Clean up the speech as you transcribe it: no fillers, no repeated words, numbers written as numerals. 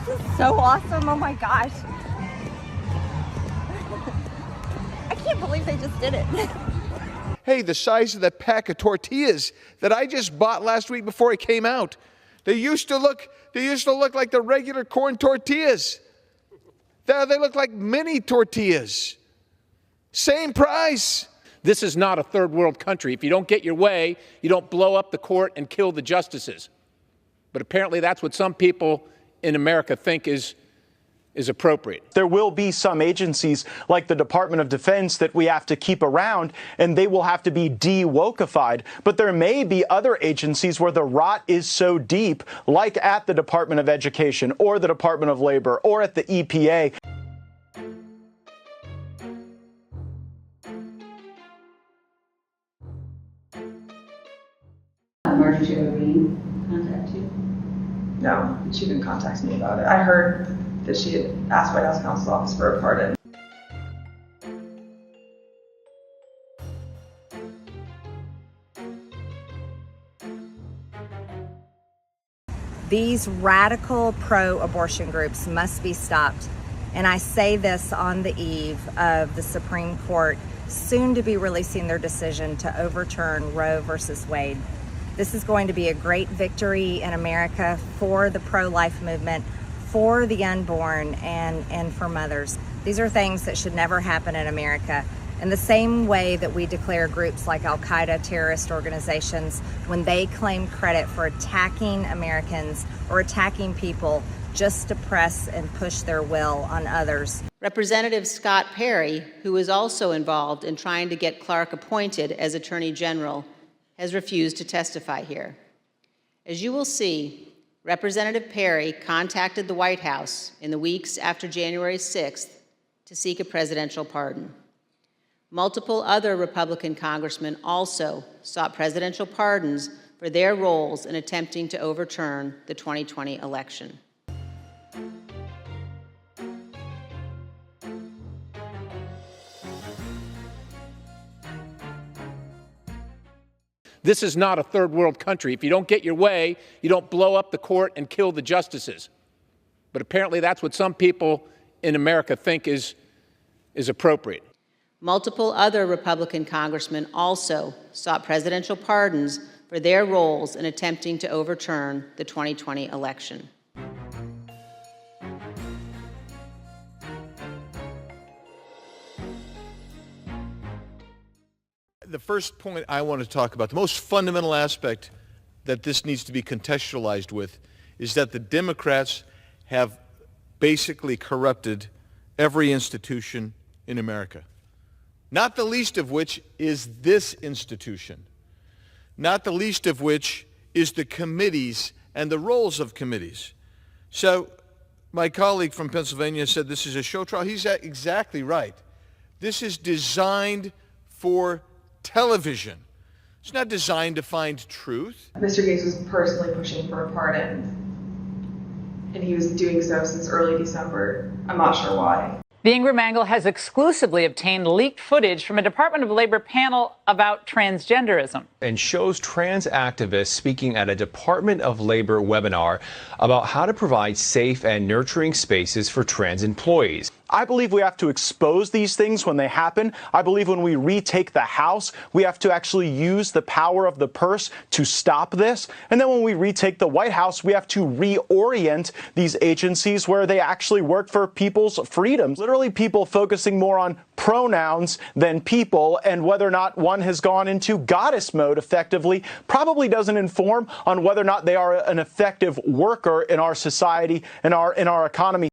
This is so awesome. Oh my gosh. I can't believe they just did it. Hey, the size of that pack of tortillas that I just bought last week before it came out. They used to look like the regular corn tortillas. Now they look like mini tortillas. Same price. This is not a third world country. If you don't get your way, you don't blow up the court and kill the justices. But apparently that's what some people in America think is appropriate. There will be some agencies like the Department of Defense that we have to keep around, and they will have to be de-wokeified. But there may be other agencies where the rot is so deep, like at the Department of Education or the Department of Labor or at the EPA. Marcia Ravine contact you? No, she didn't contact me about it. I heard that she had asked White House Counsel's Office for a pardon. These radical pro-abortion groups must be stopped. And I say this on the eve of the Supreme Court soon to be releasing their decision to overturn Roe versus Wade. This is going to be a great victory in America for the pro-life movement, for the unborn, and for mothers. These are things that should never happen in America. In the same way that we declare groups like Al-Qaeda terrorist organizations when they claim credit for attacking Americans or attacking people just to press and push their will on others. Representative Scott Perry, who is also involved in trying to get Clark appointed as Attorney General, has refused to testify here. As you will see, Representative Perry contacted the White House in the weeks after January 6th to seek a presidential pardon. Multiple other Republican congressmen also sought presidential pardons for their roles in attempting to overturn the 2020 election. This is not a third world country. If you don't get your way, you don't blow up the court and kill the justices. But apparently that's what some people in America think is appropriate. Multiple other Republican congressmen also sought presidential pardons for their roles in attempting to overturn the 2020 election. The first point I want to talk about, the most fundamental aspect that this needs to be contextualized with, is that the Democrats have basically corrupted every institution in America. Not the least of which is this institution. Not the least of which is the committees and the roles of committees. So my colleague from Pennsylvania said this is a show trial. He's exactly right. This is designed for television. It's not designed to find truth. Mr. Gates was personally pushing for a pardon, and he was doing so since early December. I'm not sure why. The Ingram angle has exclusively obtained leaked footage from a Department of Labor panel about transgenderism. And shows trans activists speaking at a Department of Labor webinar about how to provide safe and nurturing spaces for trans employees. I believe we have to expose these things when they happen. I believe when we retake the House, we have to actually use the power of the purse to stop this. And then when we retake the White House, we have to reorient these agencies where they actually work for people's freedoms. Literally people focusing more on pronouns than people, and whether or not one has gone into goddess mode effectively probably doesn't inform on whether or not they are an effective worker in our society, in our economy.